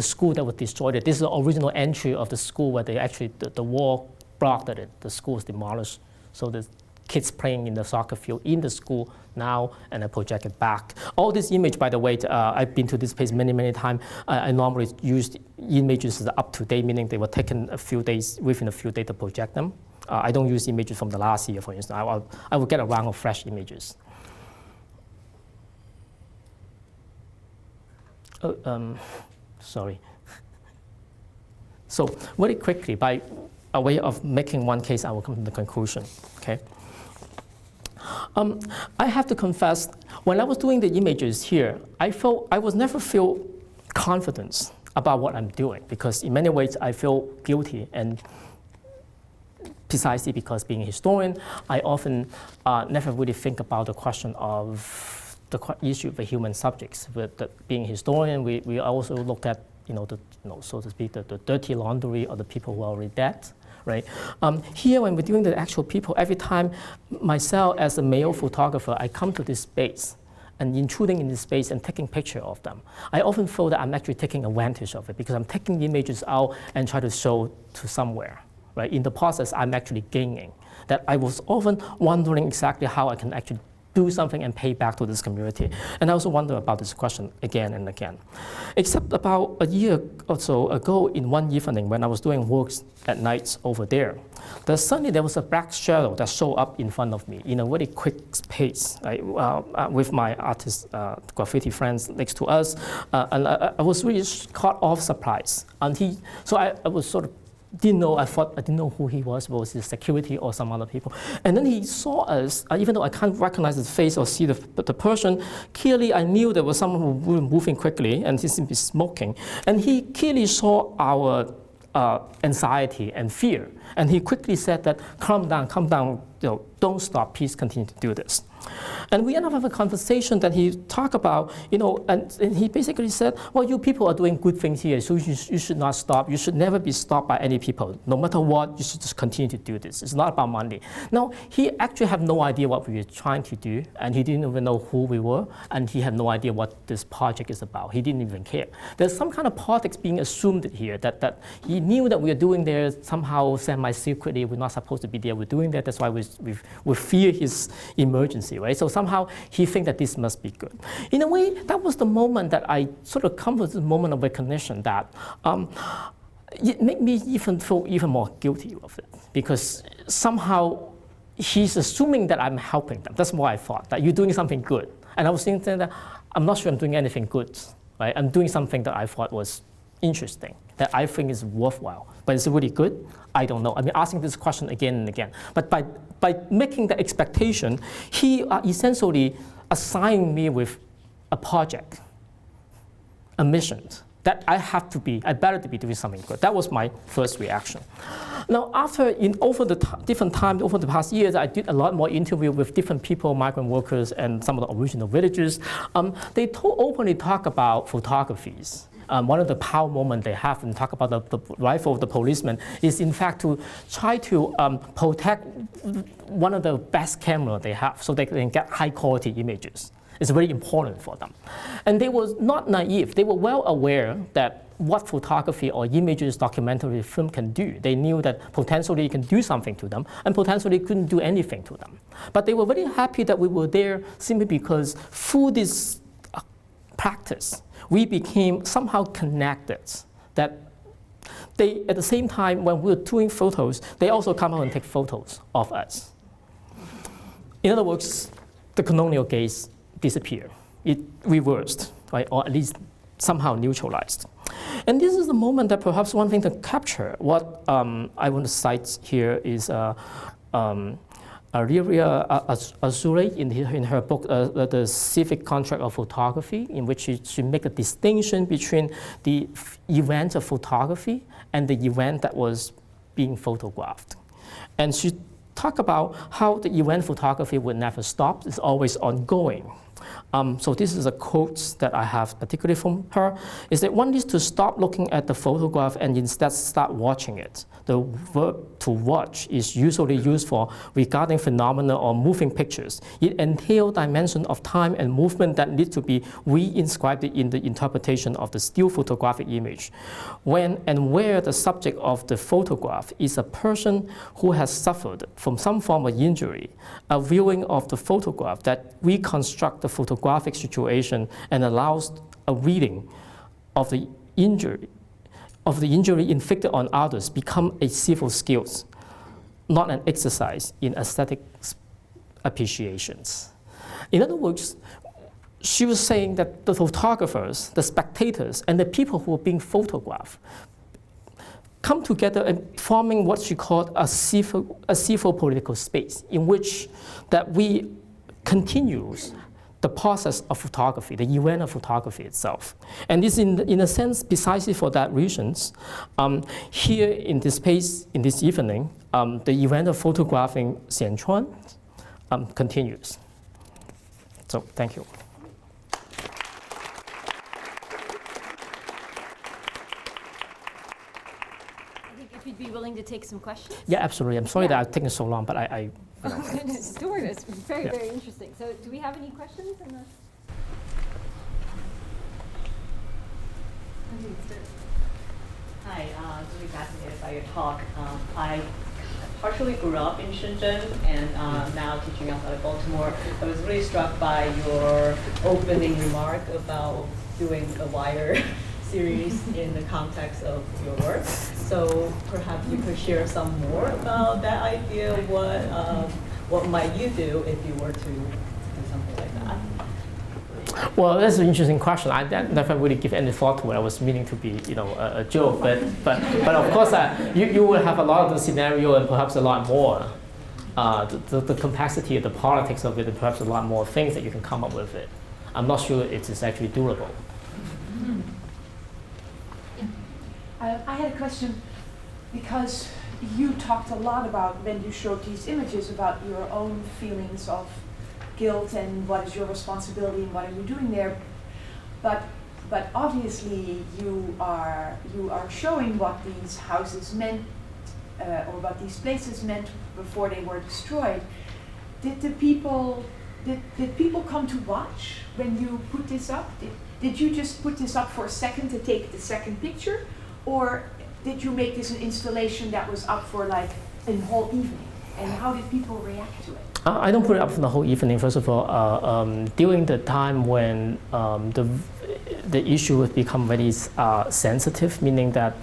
school that was destroyed. This is the original entry of the school where they actually, the wall blocked it. The school was demolished. So the kids playing in the soccer field in the school now, and I project it back. All this image, by the way, I've been to this place many, many times. I normally use images that are up to date, meaning they were taken within a few days to project them. I don't use images from the last year, for instance. I will get a round of fresh images. Sorry. So very quickly, by a way of making one case, I will come to the conclusion. Okay. I have to confess, when I was doing the images here, I never feel confidence about what I'm doing, because in many ways I feel guilty, and precisely because being a historian, I often never really think about the question of the issue of the human subjects. With being a historian, we also look at, so to speak, the dirty laundry of the people who are already dead, right? Here, when we're doing the actual people, every time myself as a male photographer, I come to this space, and intruding in the space and taking picture of them. I often feel that I'm actually taking advantage of it because I'm taking the images out and try to show to somewhere. Right? In the process, I'm actually gaining. That I was often wondering exactly how I can actually do something and pay back to this community. And I also wonder about this question again and again. Except about a year or so ago in one evening when I was doing works at night over there, suddenly there was a black shadow that showed up in front of me in a very quick pace, right? With my artist graffiti friends next to us. And I was really caught off surprise. And so I was sort of didn't know, I didn't know who he was it security or some other people. And then he saw us, even though I can't recognize his face or see the person, clearly I knew there was someone who was moving quickly and he seemed to be smoking. And he clearly saw our anxiety and fear. And he quickly said that, calm down, don't stop, please continue to do this. And we ended up having a conversation that he talked about, and he basically said, well, you people are doing good things here, so you should not stop. You should never be stopped by any people. No matter what, you should just continue to do this. It's not about money. Now, he actually had no idea what we were trying to do, and he didn't even know who we were, and he had no idea what this project is about. He didn't even care. There's some kind of politics being assumed here, that he knew that we were doing there somehow semi-secretly. We're not supposed to be there. We're doing that. That's why we fear his emergency, right? So somehow he thinks that this must be good. In a way, that was the moment that I sort of come to this moment of recognition that it made me even feel even more guilty of it, because somehow he's assuming that I'm helping them. That's what I thought, that you're doing something good. And I was thinking that I'm not sure I'm doing anything good, right? I'm doing something that I thought was interesting, that I think is worthwhile. But is it really good? I don't know. I've been asking this question again and again. But by making the expectation, he essentially assigned me with a project, a mission, that I better to be doing something good. That was my first reaction. Now, over the past years, I did a lot more interview with different people, migrant workers, and some of the original villagers. They openly talk about photographies. One of the power moments they have and talk about the rifle of the policeman is in fact to try to protect one of the best camera they have so they can get high quality images. It's very important for them. And they were not naive. They were well aware that what photography or images documentary film can do. They knew that potentially it can do something to them and potentially couldn't do anything to them. But they were very happy that we were there simply because through this practice, we became somehow connected, that they, at the same time, when we were doing photos, they also come out and take photos of us. In other words, the colonial gaze disappeared. It reversed, right? Or at least somehow neutralized. And this is the moment that perhaps one thing to capture. What I want to cite here is Liria Azzurri in her book, The Civic Contract of Photography, in which she makes a distinction between the event of photography and the event that was being photographed. And she talked about how the event photography would never stop, it's always ongoing. So this is a quote that I have particularly from her, is that one needs to stop looking at the photograph and instead start watching it. The verb to watch is usually used for regarding phenomena or moving pictures. It entails dimension of time and movement that need to be re-inscribed in the interpretation of the still photographic image. When and where the subject of the photograph is a person who has suffered from some form of injury, a viewing of the photograph that reconstructs the photographic situation and allows a reading of the injury inflicted on others become a civil skills, not an exercise in aesthetic appreciations. In other words, she was saying that the photographers, the spectators, and the people who are being photographed come together and forming what she called a civil political space in which that we continues the process of photography, the event of photography itself. And this, in a sense, precisely for that reasons, here in this space, in this evening, the event of photographing Xiantun continues. So, thank you. I think if you'd be willing to take some questions. Yeah, absolutely. I'm sorry that I've taken so long, but I Oh, goodness. Don't worry, it's very, very interesting. So do we have any questions? Hi, I'm really fascinated by your talk. I partially grew up in Shenzhen and now teaching outside of Baltimore. I was really struck by your opening remark about doing a Wire series in the context of your work. So perhaps you could share some more about that idea. What might you do if you were to do something like that? Well, that's an interesting question. I never really give any thought to it. I was meaning to be, a joke, but of course, you will have a lot of the scenario and perhaps a lot more. The complexity of the politics of it, and perhaps a lot more things that you can come up with it. I'm not sure it is actually durable. I had a question because you talked a lot about, when you showed these images, about your own feelings of guilt and what is your responsibility and what are you doing there. But obviously you are showing what these houses meant or what these places meant before they were destroyed. Did people come to watch when you put this up? Did you just put this up for a second to take the second picture? Or did you make this an installation that was up for like a whole evening? And how did people react to it? I don't put it up for the whole evening. First of all, during the time when the issue has become very sensitive, meaning that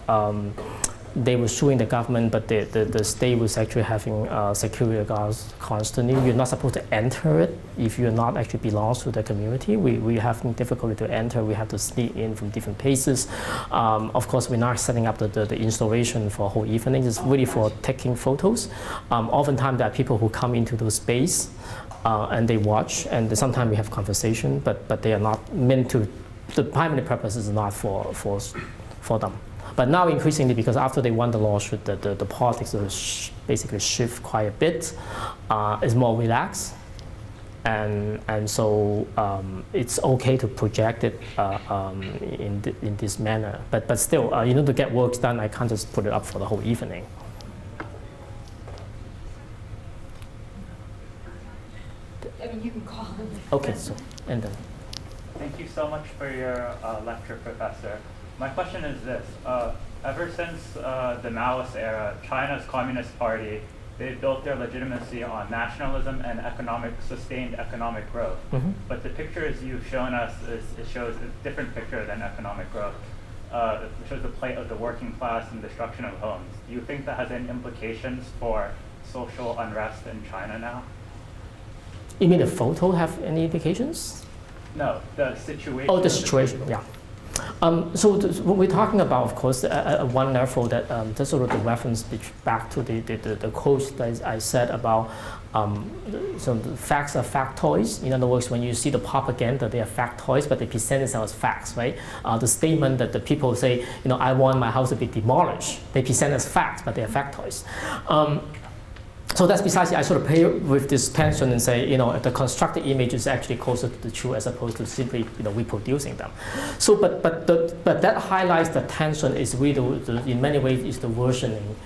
they were suing the government, but the state was actually having security guards constantly. You're not supposed to enter it if you're not actually belongs to the community. We have difficulty to enter. We have to sneak in from different places. Of course, we're not setting up the installation for a whole evening. It's really for taking photos. Oftentimes, there are people who come into those space and they watch, and sometimes we have conversation, but they are not meant to. The primary purpose is not for them. But now increasingly, because after they won the lawsuit, the politics basically shift quite a bit. It's more relaxed, and so it's okay to project it in this manner. But still, to get works done, I can't just put it up for the whole evening. I mean, you can call them. Okay, so and then. Thank you so much for your lecture, Professor. My question is this. Ever since the Maoist era, China's Communist Party, they've built their legitimacy on nationalism and sustained economic growth. Mm-hmm. But the pictures you've shown us, it shows a different picture than economic growth. It shows the plight of the working class and destruction of homes. Do you think that has any implications for social unrest in China now? You mean the photo have any implications? No, the situation. Oh, the situation, yeah. So what we're talking about, of course, at one level, that that's sort of the reference back to the quote that I said about so the facts are factoids. In other words, when you see the propaganda, they are factoids, but they present themselves as facts, right? The statement that the people say, I want my house to be demolished, they present as facts, but they are factoids. So that's precisely, I sort of play with this tension and say, the constructed image is actually closer to the truth as opposed to simply, reproducing them. So, but that highlights the tension is really, in many ways, is the worsening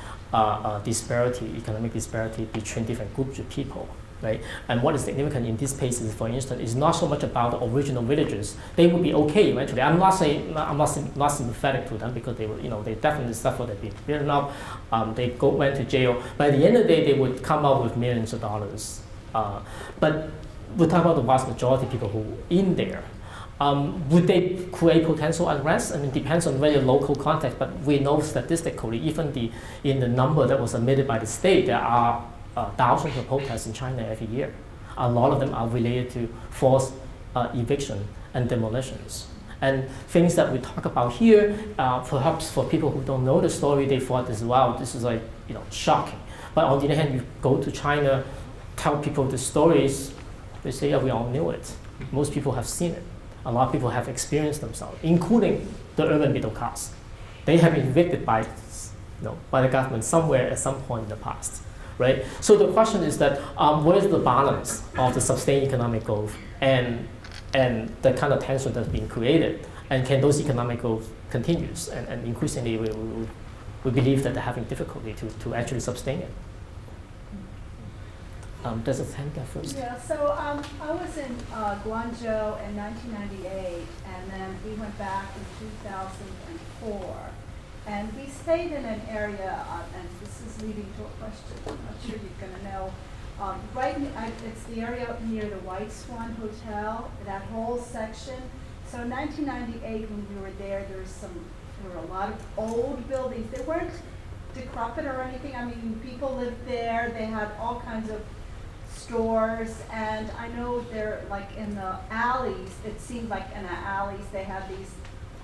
disparity, economic disparity between different groups of people, right? And what is significant in these cases, for instance, is not so much about the original villagers. They would be okay eventually. I'm not sympathetic to them because they were, they definitely suffered. They've been beaten up. They went to jail. But at the end of the day, they would come out with millions of dollars. But we're talking about the vast majority of people who are in there. Would they create potential unrest? I mean, it depends on very local context. But we know statistically, even in the number that was admitted by the state, there are thousands of protests in China every year. A lot of them are related to forced eviction and demolitions. And things that we talk about here, perhaps for people who don't know the story, they thought this is like, shocking. But on the other hand, you go to China, tell people the stories, they say, yeah, we all knew it. Most people have seen it. A lot of people have experienced themselves, including the urban middle class. They have been evicted by the government somewhere at some point in the past. Right? So the question is that where's the balance of the sustained economic growth and the kind of tension that's being created, and can those economic growth continues? And increasingly, we believe that they're having difficulty to actually sustain it. There's a hand there first. Yeah, so I was in Guangzhou in 1998, and then we went back in 2004. And we stayed in an area, and this is leading to a question I'm not sure you're going to know. It's the area near the White Swan Hotel, that whole section. So in 1998, when we were there, there were a lot of old buildings. They weren't decrepit or anything. I mean, people lived there. They had all kinds of stores, and I know they're like in the alleys. It seemed like in the alleys they had these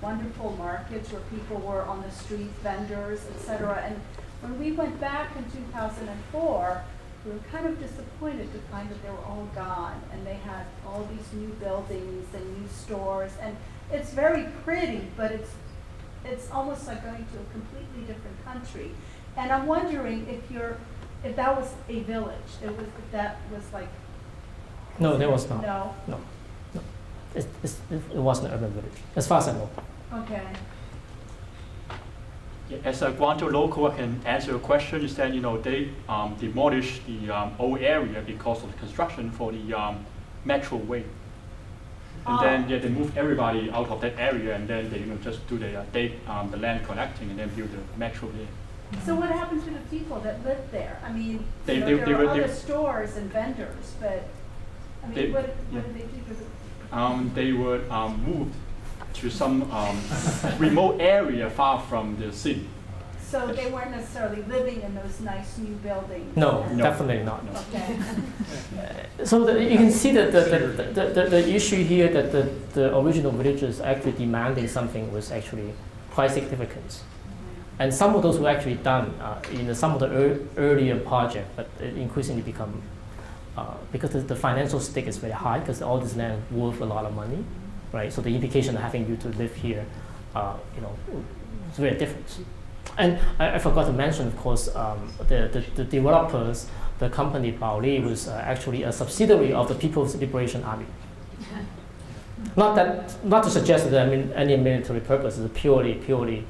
wonderful markets where people were on the street, vendors, etc. And when we went back in 2004, we were kind of disappointed to find that they were all gone, and they had all these new buildings and new stores, and it's very pretty, but it's almost like going to a completely different country. And I'm wondering if that was a village, if that was like. No, there was not. No. No. It wasn't an urban village, as far as I know. Okay. Yeah, as a Guangzhou local, I can answer your question. Is that they demolished the old area because of the construction for the metro way, and then they moved everybody out of that area, and then they just do the land collecting, and then build the metro there. So what happened to the people that lived there? I mean, They there were- were they- other stores and vendors, but I mean, They- what yeah. did they do to the? They were moved to some remote area far from the city. So they weren't necessarily living in those nice new buildings? No, and- definitely not. Okay. So you can see that the issue here that the original villagers actually demanding something was actually quite significant. And some of those were actually done in some of the earlier projects, but it increasingly become, because the financial stake is very high, because all this land worth a lot of money, right? So the implication of having you to live here, it's very different. And I forgot to mention, of course, the developers, the company Baoli was actually a subsidiary of the People's Liberation Army. Not to suggest that any military purpose is purely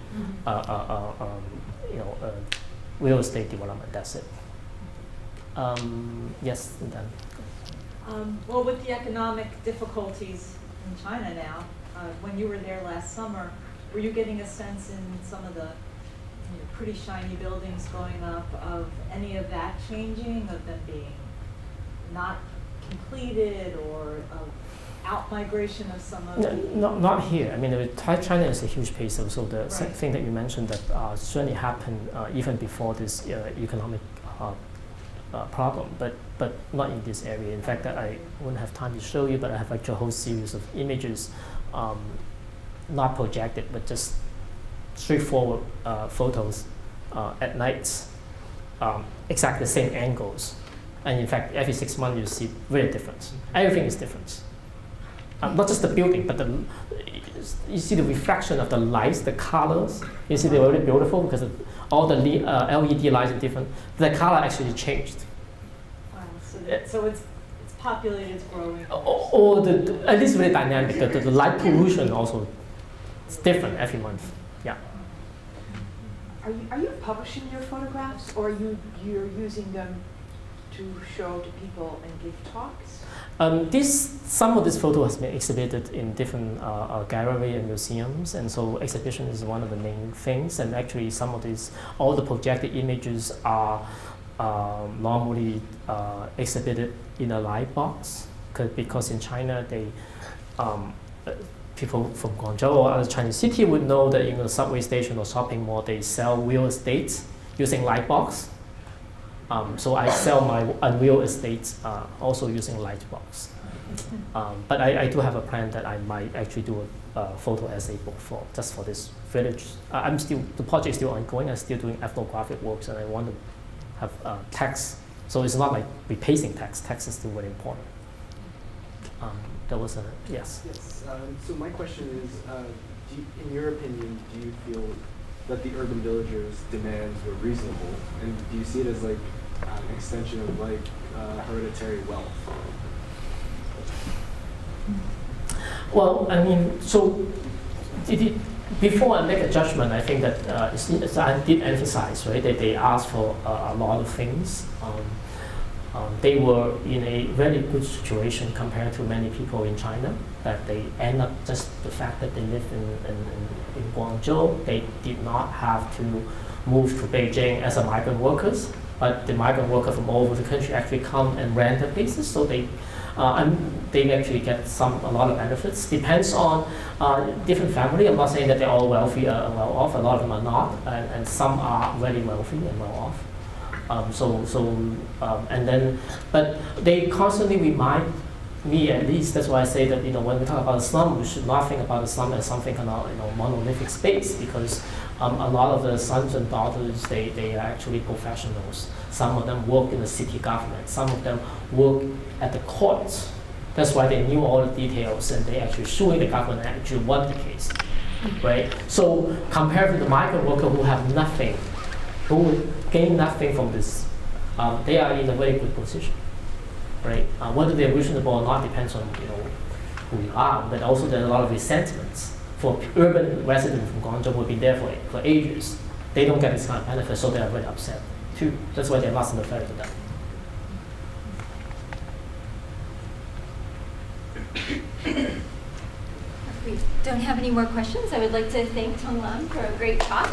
real estate development. That's it. Yes, and then. Well, with the economic difficulties in China now, when you were there last summer, were you getting a sense in some of the pretty shiny buildings going up of any of that changing, of them being not completed, or of out-migration of some of the... Not here. I mean, China is a huge place, so the Right. thing that you mentioned that certainly happened even before this economic problem, but not in this area. In fact, I wouldn't have time to show you, but I have actually a whole series of images, not projected, but just straightforward photos at night, exactly the same angles. And in fact, every 6 months you see very different. Everything is different. Not just the building, but you see the reflection of the lights, the colors. You see they're really beautiful because all the LED lights are different. The color actually changed. Wow, so it's populated, it's growing. Or at least very dynamic. The light pollution also is different every month. Yeah. Are you publishing your photographs, or you're using them to show to people and give talks? Some of this photo has been exhibited in different gallery and museums, and so exhibition is one of the main things. And actually, some of these, all the projected images are normally exhibited in a light box, because in China, people from Guangzhou or other Chinese city would know that in a subway station or shopping mall, they sell real estate using light box. So I sell my unreal estate also using Lightbox. But I do have a plan that I might actually do a photo essay book just for this village. The project is still ongoing. I'm still doing ethnographic works, and I want to have text. So it's not like replacing text. Text is still very important. There was a, yes. Yes. So my question is, in your opinion, do you feel that the urban villagers' demands were reasonable, and do you see it as like an extension of like hereditary wealth? Well, I mean, so before I make a judgment, I think that I did emphasize, right, that they asked for a lot of things. they were in a very good situation compared to many people in China, that they end up just the fact that they live in Guangzhou, they did not have to move to Beijing as a migrant workers, but the migrant workers from all over the country actually come and rent the places, so they actually get a lot of benefits. Depends on different family. I'm not saying that they're all wealthy or well off. A lot of them are not, and some are very wealthy and well off. But they constantly remind me, at least, that's why I say that when we talk about the slum, we should not think about the slum as something kind of monolithic space, because a lot of the sons and daughters, they are actually professionals. Some of them work in the city government. Some of them work at the courts. That's why they knew all the details, and they actually suing the government and actually won the case, right? So compared to the migrant worker who have nothing, who would gain nothing from this, they are in a very good position, right? Whether they're reasonable or not depends on who you are, but also there's a lot of resentments. For urban residents from Guangzhou who have been there for ages, they don't get this kind of benefit, so they are very upset too. That's why they're not sympathetic to them. If we don't have any more questions, I would like to thank Tong Lam for a great talk.